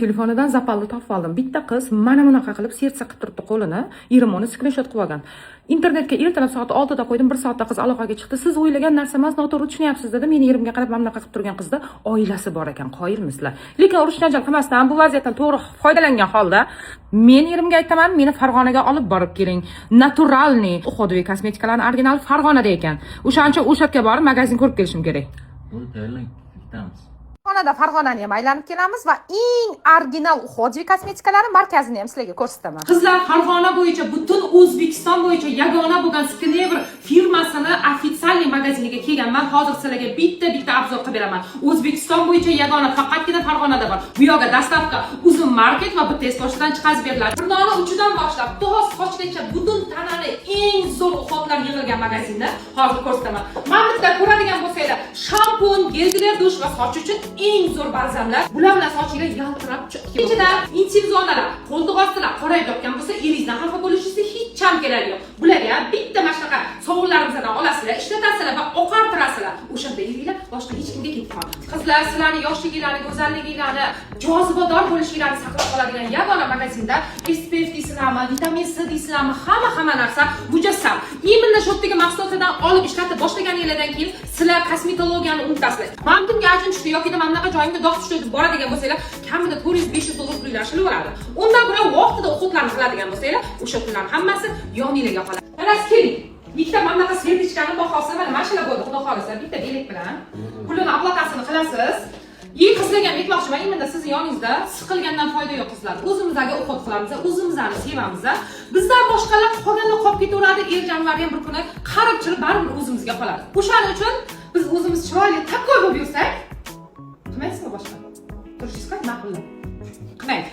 telefonidan zapalni topib oldim. Bitta qiz mana bunaqa qilib sertsa qilib turibdi qo'lini. Erim uni skrinshot qilib olgan. Internetga ertalab soat 6 da qo'ydim, 1 soatda qiz aloqaga chiqdi. Siz o'ylagan narsa emas, noto'g'ri tushunyapsiz dedi. Meni erimga qarab mana bunaqa qilib turgan qizda oilasi bor ekan, qoyilmisizlar. Lekin urush janjal qilmasdan bu vaziyatdan to'g'ri foydalangan holda men erimga aytaman, meni Farg'onaga olib borib keling. Naturalniy uходовый kosmetikalarning original Farg'onada ekan. O'shancha o'sha yerga borib magazin ko'rib kelishim kerak. Buni tayyorlang, ketamiz. Farg'onani ham aylanib kelamiz va eng original uходовый kosmetikalar markazini ham sizlarga ko'rsataman. Qizlar, Farg'ona bo'yicha butun O'zbekiston bo'yicha yagona bo'lgan Skinnever firmasini ofitsialniy magaziniga kelganman. Hozir sizlarga bitta obzor qilib beraman. O'zbekiston bo'yicha yagona faqatgina Farg'onada bor. Bu yoqda dastavka Uzum market va BTS pochtadan chiqarib beriladi. Turnoni uchidan boshlab to sochgacha butun tanani eng zo'r uходlar yig'ilgan magazinni hozir ko'rsataman. Mana bitta ko'radigan bo'lsanglar, shampun, gel dush va soch uchun eng zo'r balzamlar. Bular bilan sochingizga yaltirab chiqib. Ichidan intim zonalar, qo'ltiq ostilar qorayib yotgan bo'lsa, eringizdan xafa bo'lishingiz hech ham keragi yo'q. Bularga ham bitta mashnaqa sovunlarimizdan olasizlar, ishlatasizlar va oqartirasizlar. O'shanda eringlar boshqa hech kimga ketmaydi. Qizlar, sizlarning yoshligingizni, go'zalligingizni, jozibador bo'lishingizni saqlab qoladigan yagona magazinda SPF deysizlarmi, vitamin C deysizlarmi, hamma narsa mujassam. Именно shu yerdagi mahsulotlardan olib ishlatib boshlaganingizdan keyin sizlar kosmetologiyani unutasizlar. Mamdimga ajin tushdi yoki mana joyimda dog' tushdi deb boradigan bo'lsanglar, kamida 400-500 dollar pullar shilaveradi. Undan ko'ra vaqtida o'qitlarni qiladigan bo'lsanglar, o'sha pullarning hammasi yoningizga qoladi. Qarang, keling. Bitta mana bunaqa svetlichkani bahosi mana shular bo'ldi, xudo xolisa, bitta belak bilan pulini oplatasini qilasiz. Qizlarga ham aytmoqchiman, endi sizni yoningizda siqilgandan foyda yo'q qizlar. O'zimizga o'qib qilamiz, o'zimizni sevamiz. Bizdan boshqalar qolganlar qolib ketaveradi, er-janvar ham bir kuni qarib-chirib baribir o'zimizga qoladi. O'shaning uchun biz o'zimiz chiroyli, takkoy bo'lib yursak, qilmaysizmi boshqa? Turishingiz qanday ma'qul? Qilmaydi.